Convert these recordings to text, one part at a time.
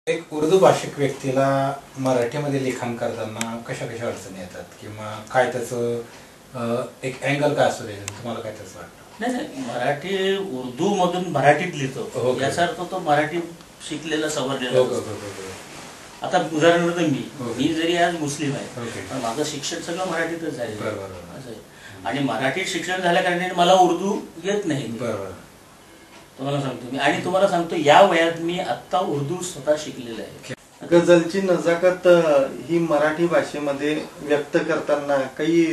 एक उर्दू भाषिक व्यक्तीला मराठीमध्ये लिखाण करताना कशा कशा अडचणी येतात किंवा काय त्याचं एक अँगल काय असतो त्याच्यात तुम्हाला काय त्याचं वाटतं? नाही नाही, मराठी उर्दू मधून मराठीत लिहितो याचा अर्थ तो मराठी शिकलेला सवरलेला. आता उदाहरणार्थ मी जरी आज मुस्लिम आहे पण माझं शिक्षण सगळं मराठीतच झालेलं आहे आणि मराठीत शिक्षण झाल्या कारणाने मला उर्दू येत नाही. तुम्हाला सांगतो मी, आणि तुम्हाला सांगतो या वयात मी आता उर्दू स्वतः शिकलेलं आहे. गझलची नजाकत ही मराठी भाषेमध्ये व्यक्त करताना काही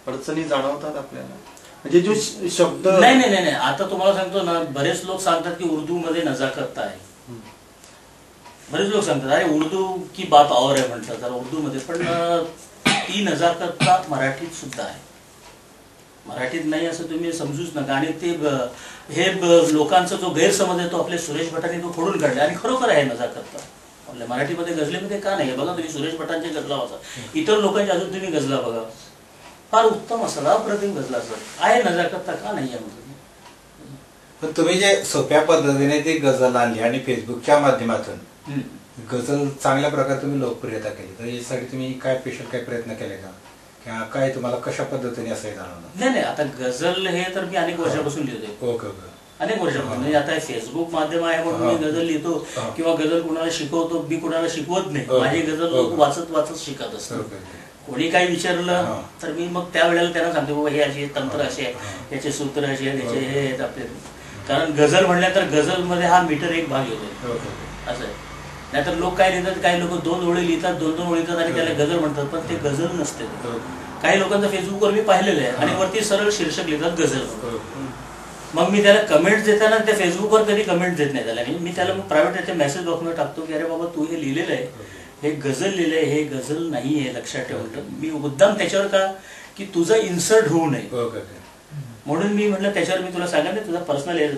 अडचणी जाणवतात आपल्याला, म्हणजे जो शब्द नाही नाही नाही आता तुम्हाला सांगतो ना, बरेच लोक सांगतात की उर्दू मध्ये नजाकत आहे. बरेच लोक सांगतात अरे उर्दू की बात और आहे म्हणतात तर उर्दू मध्ये, पण ती नजाकत मराठीत सुद्धा आहे. मराठीत नाही असं तुम्ही समजूच नका. आणि ते हे लोकांचा जो गैरसमज आहे तो आपले सुरेश भटांनी तो खोडून काढला आणि खरोखर आहे नजाकत. आपल्या मराठीमध्ये गझलेमध्ये का नाही बघा तुम्ही, सुरेश भटांचे गजला होता, इतर लोकांचे अजून तुम्ही गजला बघा, फार उत्तम असतात, अप्रतिम गजला असतात, आहे नजाकत का नाही आहे. पण तुम्ही जे सोप्या पद्धतीने ती गझल आणली आणि फेसबुकच्या माध्यमातून गझल चांगल्या प्रकारे तुम्ही लोकप्रियता केली, तर यासाठी तुम्ही काय स्पेशल काय प्रयत्न केले का किंवा काय तुम्हाला कशा पद्धतीने असं जाणवलं? नाही नाही, आता गझल हे तर मी अनेक वर्षापासून लिहितोय. Okay okay. अनेक वर्षापासून, म्हणजे आता फेसबुक माध्यम आहे म्हणून मी गझल लिहितो किंवा गझल कुणाला शिकवतो, मी कुणाला शिकवत नाही. माझी गझल लोक वाचत वाचत शिकत असतात. कोणी काही विचारलं तर मी मग त्यावेळेला त्यांना सांगतो बाबा हे असे तंत्र असे आहे, याचे सूत्र असे आहेत, याचे हे आहेत आपले. कारण गझल म्हणल्या तर गझल मध्ये हा मीटर एक भाग येतो असं आहे. नाहीतर लोक काय लिहितात, काही लोक 2 ओळी लिहितात, 2 ओळी लिहितात आणि त्याला गझल म्हणतात, पण ते गझल नसते. काही लोकांचं फेसबुकवर मी पाहिलेलं आहे आणि वरती सरळ शीर्षक लिहितात गझल. मग मी त्याला कमेंट्स देताना त्या फेसबुकवर कधी कमेंट देत नाही त्याला, मी त्याला प्रायव्हेट त्याच्या मेसेज बॉक्समध्ये टाकतो की अरे बाबा तू हे लिहिलेलं आहे, हे गझल लिहिलंय, हे गझल नाही आहे, लक्षात ठेवलं. मी मुद्दाम त्याच्यावर का की तुझा इन्सर्ट होऊ नये म्हणून मी म्हटलं त्याच्यावर मी तुला सांगा तुझा पर्सनल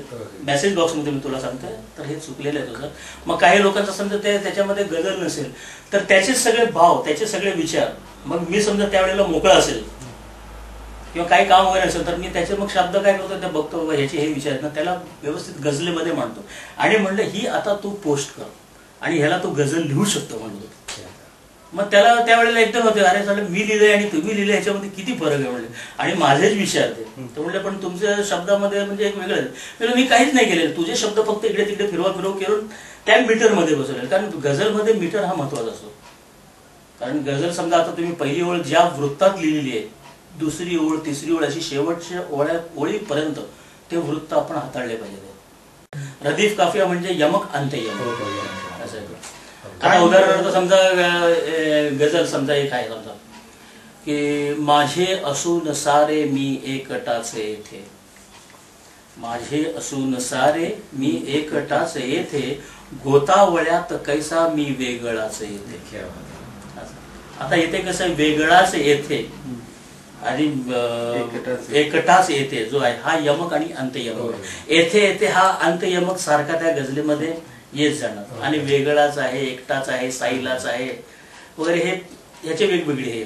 मेसेज बॉक्समध्ये मी तुला सांगतोय तर हे चुकलेलं आहे तुझं. मग काही लोकांचं समजा त्याच्यामध्ये गझल नसेल तर त्याचे सगळे भाव, त्याचे सगळे विचार, मग मी समजा त्यावेळेला मोकळा असेल किंवा काही काम वगैरे असेल तर मी त्याचे मग शब्द काय करतो ते बघतो बाबा ह्याचे हे विचार ना, त्याला व्यवस्थित गझलेमध्ये मांडतो आणि म्हणलं ही आता तू पोस्ट कर आणि ह्याला तू गझल लिहू शकतो म्हणतो. मग त्याला त्यावेळेला एकदम होते अरे चालेल मी लिहिलंय आणि तुम्ही लिहिलंय ह्याच्यामध्ये किती फरक आहे म्हणले, आणि माझेच विचार ते म्हणले पण तुमच्या शब्दामध्ये म्हणजे एक वेगळं आहे. मी काहीच नाही केलेलं, तुझे शब्द फक्त इकडे तिकडे फिरवा करून त्या मीटरमध्ये बसवले. कारण गझलमध्ये मीटर हा महत्वाचा असतो. कारण गझल समजा आता तुम्ही पहिली ओळ ज्या वृत्तात लिहिलेली आहे, दुसरी ओळ तिसरी ओळ अशी शेवटच्या ओळीपर्यंत ते वृत्त आपण हाताळले पाहिजे. रदीफ काफिया म्हणजे यमक अंत्ययमक असं आहे. आता उदाहरणार्थ समजा गझल समजा एक आहे समजा की माझे असून सारे मी एकटाच येथे, माझे असून सारे मी एकटाच येथे, गोतावळ्यात कैसा मी वेगळाच येथे. आता येथे कसं वेगळाच येथे आणि एकटाच येथे जो आहे हा यमक आणि अंत्ययमक. येथे येथे हा अंत्ययमक सारखा त्या गझलेमध्ये येत जाणार आणि वेगळाच आहे, एकटाच आहे, साईलाच आहे वगैरे हे याचे वेगवेगळे हे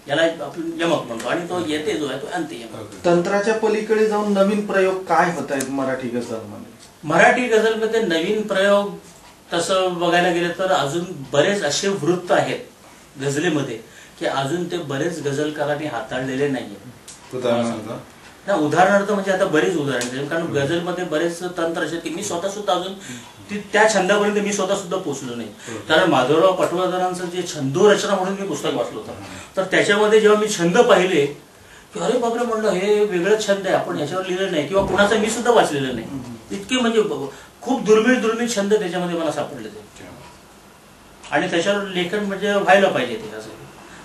याला आपण यमक म्हणतो आणि तो येते जो आहे तो अंत्ययमक. तंत्राच्या पलीकडे जाऊन नवीन प्रयोग काय होत आहेत मराठी गझलमध्ये? मराठी गझलमध्ये नवीन प्रयोग तसं बघायला गेलं तर अजून बरेच असे वृत्त आहेत गझलेमध्ये की अजून ते बरेच गझलकारांनी हाताळलेले नाहीये. उदाहरणार्थ म्हणजे आता बरीच उदाहरण, कारण गझलमध्ये बरेच तंत्र असे की मी स्वतः सुद्धा अजून त्या छंदापर्यंत मी स्वतः सुद्धा पोहोचलो नाही. कारण माधवराव पटवर्धनांचं जे छंदोरचना म्हणून मी पुस्तक वाचलं होतं तर त्याच्यामध्ये जेव्हा मी छंद पाहिले की अरे बापरे म्हणलं हे वेगळंच छंद आहे, आपण याच्यावर लिहिलं नाही किंवा कुणाचं मी सुद्धा वाचलेलं नाही. इतके म्हणजे खूप दुर्मिळ छंद त्याच्यामध्ये मला सापडले ते, आणि त्याच्यावर लेखन म्हणजे व्हायला पाहिजे ते असं.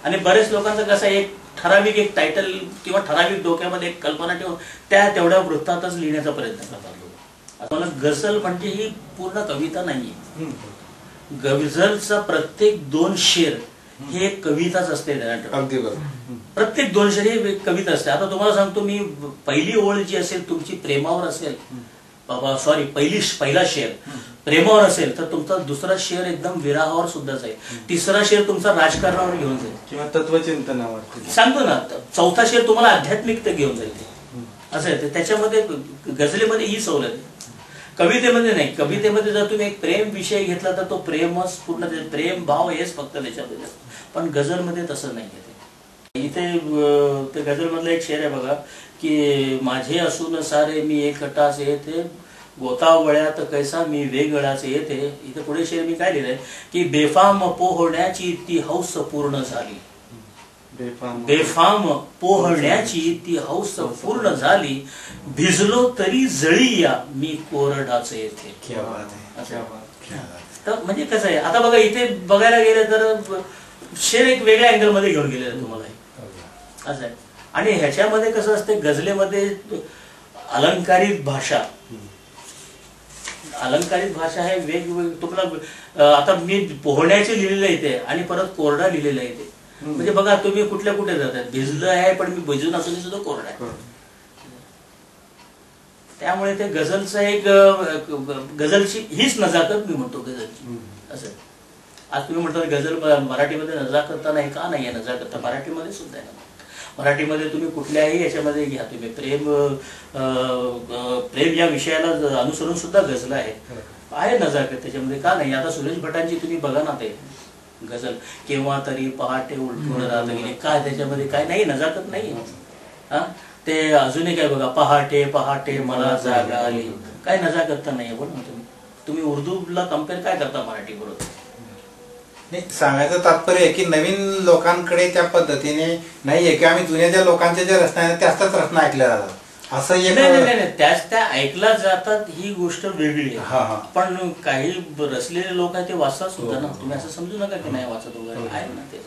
आणि बरेच लोकांचं कसं एक ठराविक एक टायटल किंवा ठराविक डोक्यामध्ये एक कल्पना ठेवून त्या तेवढ्या वृत्तातच लिहिण्याचा प्रयत्न करतात. मला गझल म्हणजे ही पूर्ण कविता नाहीये. गझलचा प्रत्येक 2 शेर हे कविताच असते. प्रत्येक 2 शेर हे कविता असते. आता तुम्हाला सांगतो मी, पहिली ओळ जी असेल तुमची प्रेमावर असेल, बाबा सॉरी पहिला शेर प्रेमावर असेल तर तुमचा दुसरा शेर एकदम विराहावर सुद्धा जाईल, तिसरा शेर तुमचा राजकारणावर घेऊन जाईल किंवा तत्वचिंतनावर सांगतो ना, चौथा शेर तुम्हाला आध्यात्मिकता घेऊन जाईल असं आहे. त्याच्यामध्ये गझलेमध्ये ही सवलत आहे. कवितेमध्ये नाही, कवितेमध्ये जर तुम्ही एक प्रेम विषय घेतला तर तो प्रेमच पूर्ण प्रेम भाव हेच फक्त त्याच्यामध्ये असतो. पण गझलमध्ये तसं नाही आहे. इथे ते गझलमधला एक शेर आहे बघा की माझे असून सारे मी एकटाच येथे गोतावळ्यात कैसा मी वेगळाच येते. इथे पुढे शेर मी काय लिहिलंय की बेफाम पोहण्याची ती हौस पूर्ण झाली. बेफाम पोहण्याची ती हौस पूर्ण झाली, भिजलो तरी जळी या मी कोरडाच येथे. तर म्हणजे कसं आहे आता बघा इथे बघायला गेलं तर शेर एक वेगळ्या अँगल मध्ये घेऊन गेलेलं आहे तुम्हाला असं आहे. आणि ह्याच्यामध्ये कसं असते गझलेमध्ये अलंकारित भाषा, अलंकारित भाषा आहे वेगवेगळी. तुम्हाला आता मी पोहण्याचे लिहिलेलं इथे आणि परत कोरडा लिहिलेला इथे. म्हणजे बघा तुम्ही कुठल्या कुठे जातात, भिजलं आहे पण मी भिजून असून सुद्धा कोरडा आहे. त्यामुळे ते गझलचं एक गझलची हीच नजाकत मी म्हणतो गझलची असं. आज तुम्ही म्हणता गझल मराठीमध्ये नजाकत नाही का नाही आहे, नजाकत मराठीमध्ये सुद्धा आहे. मराठीमध्ये तुम्ही कुठल्याही याच्यामध्ये घ्या तुम्ही प्रेम या विषयाला अनुसरून सुद्धा गझल आहे नजाकत त्याच्यामध्ये का नाही. आता सुरेश भटांची तुम्ही बघा ना ते गझल, केव्हा तरी पहाटे उलटून राहत गेले, काय त्याच्यामध्ये काय नाही नजाकत नाही. हा ते अजूनही काय बघा, पहाटे पहाटे मला जागा आली, काय नजाकत तर नाही. बोल ना तुम्ही उर्दूला कम्पेअर काय करता मराठी बरोबर. नाही, सांगायचं तात्पर्य आहे की नवीन लोकांकडे त्या पद्धतीने नाहीये की आम्ही जुन्या ज्या लोकांच्या ज्या रचना आहेत त्याच रचना ऐकल्या जातात असं एक. नाही त्याच त्या ऐकल्या जातात ही गोष्ट वेगळी आहे. पण काही रचलेले लोक आहेत ते वाचतात सुद्धा ना. तुम्ही असं समजू नका की नाही वाचत वगैरे आहे ना ते.